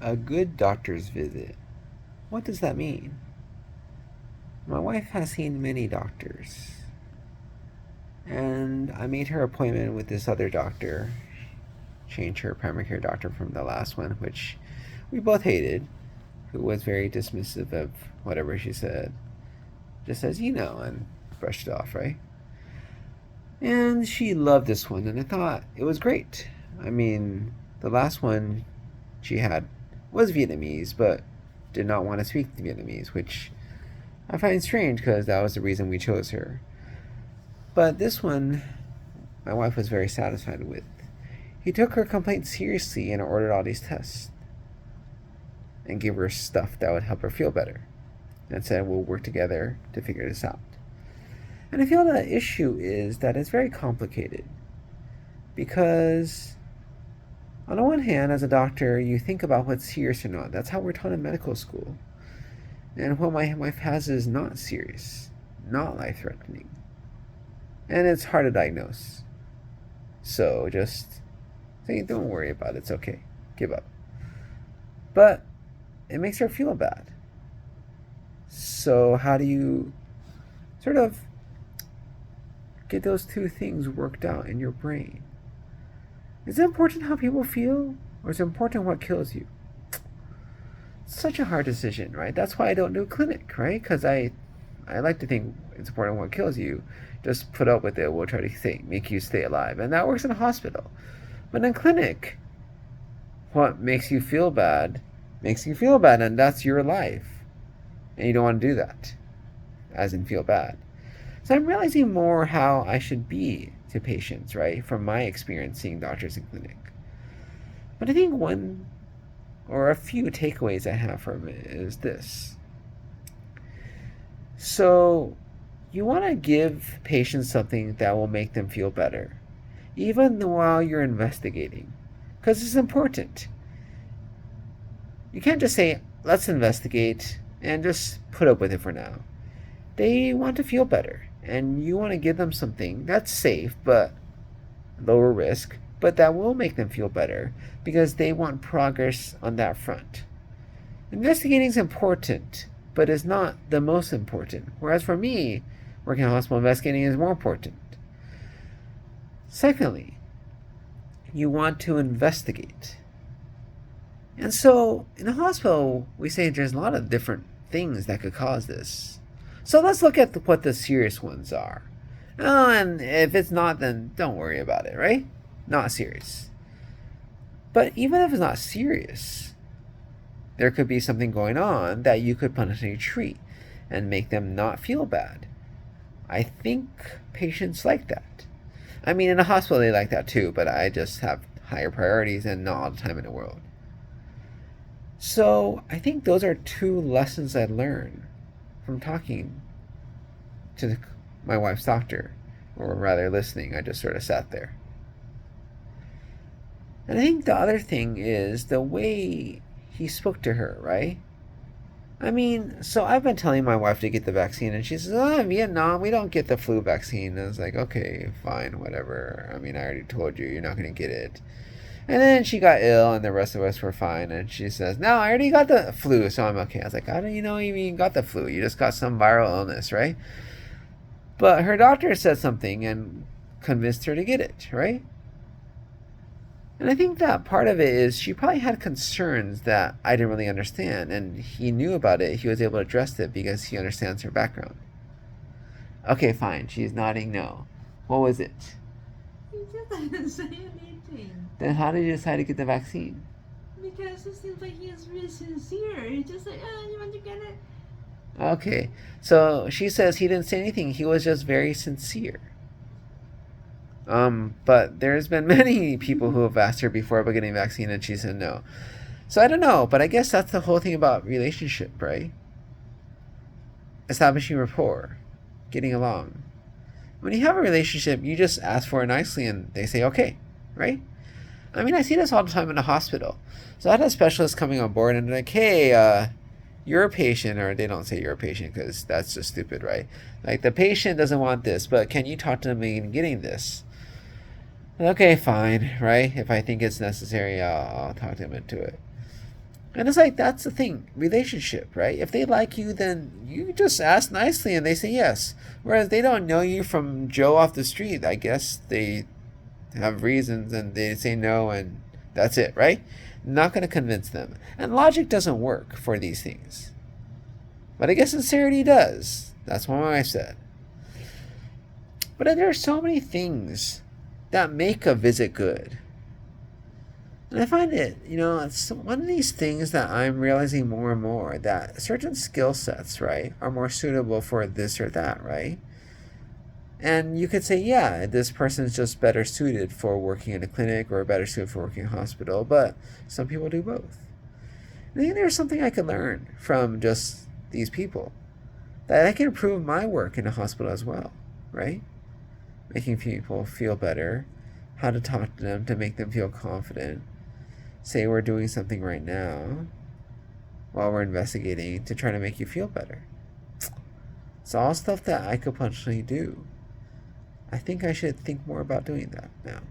A good doctor's visit. What does that mean? My wife has seen many doctors, and I made her appointment with this other doctor. Changed her primary care doctor from the last one, which we both hated, who was very dismissive of whatever she said. Just as you know, and brushed it off, right? And she loved this one, and I thought it was great. I mean, the last one she had was Vietnamese, but did not want to speak Vietnamese, which I find strange because that was the reason we chose her. But this one, my wife was very satisfied with. He took her complaint seriously and ordered all these tests and gave her stuff that would help her feel better and said we'll work together to figure this out. And I feel the issue is that it's very complicated because on the one hand, as a doctor, you think about what's serious or not. That's how we're taught in medical school. And what my wife has is not serious, not life-threatening. And it's hard to diagnose. So just say, don't worry about it, it's okay. Give up. But it makes her feel bad. So how do you sort of get those two things worked out in your brain? Is it important how people feel, or is it important what kills you? It's such a hard decision, right? That's why I don't do clinic, right? Because I like to think it's important what kills you. Just put up with it. We'll try to make you stay alive. And that works in a hospital. But in clinic, what makes you feel bad makes you feel bad, and that's your life. And you don't want to do that, as in feel bad. So I'm realizing more how I should be to patients, right, from my experience seeing doctors in clinic. But I think one or a few takeaways I have from it is this. So you want to give patients something that will make them feel better, even while you're investigating, because it's important. You can't just say, let's investigate, and just put up with it for now. They want to feel better, and you want to give them something that's safe, but lower risk, but that will make them feel better, because they want progress on that front. Investigating is important, but it's not the most important. Whereas for me, working in hospital investigating is more important. Secondly, you want to investigate. And so in a hospital, we say there's a lot of different things that could cause this. So let's look at what the serious ones are. Oh, and if it's not, then don't worry about it, right? Not serious. But even if it's not serious, there could be something going on that you could potentially treat and make them not feel bad. I think patients like that. I mean, in a hospital, they like that too, but I just have higher priorities and not all the time in the world. So I think those are two lessons I learned from talking to my wife's doctor, or rather listening. I just sort of sat there. And I think the other thing is the way he spoke to her, right? I mean, so I've been telling my wife to get the vaccine, and she says, oh, in Vietnam, we don't get the flu vaccine. And I was like, okay, fine, whatever. I mean, I already told you, you're not going to get it. And then she got ill, and the rest of us were fine. And she says, no, I already got the flu, so I'm okay. I was like, how do you know you even got the flu? You just got some viral illness, right? But her doctor said something and convinced her to get it, right? And I think that part of it is she probably had concerns that I didn't really understand, and he knew about it. He was able to address it because he understands her background. Okay, fine. She's nodding no. What was it? He just didn't say anything. Then how did you decide to get the vaccine? Because it seems like he's really sincere. He just like, oh, you want to get it? Okay, so she says he didn't say anything. He was just very sincere. But there's been many people who have asked her before about getting a vaccine, and she said no. So I don't know, but I guess that's the whole thing about relationship, right? Establishing rapport, getting along. When you have a relationship, you just ask for it nicely, and they say okay, right? I mean, I see this all the time in the hospital. So I had a specialist coming on board, and they're like, hey, you're a patient, or they don't say you're a patient because that's just stupid, right? Like, the patient doesn't want this, but can you talk to them in getting this? Okay, fine, right? If I think it's necessary, I'll talk to him into it. And it's like, that's the thing, relationship, right? If they like you, then you just ask nicely and they say yes. Whereas they don't know you from Joe off the street. I guess they have reasons and they say no and that's it, right? Not going to convince them. And logic doesn't work for these things. But I guess sincerity does. That's what my wife said. But there are so many things that make a visit good. And I find it, it's one of these things that I'm realizing more and more, that certain skill sets, right, are more suitable for this or that, right? And you could say, yeah, this person's just better suited for working in a clinic or better suited for working in a hospital, but some people do both. I think there's something I could learn from just these people, that I can improve my work in a hospital as well, right? Making people feel better, how to talk to them to make them feel confident. Say we're doing something right now while we're investigating to try to make you feel better. It's all stuff that I could potentially do. I think I should think more about doing that now.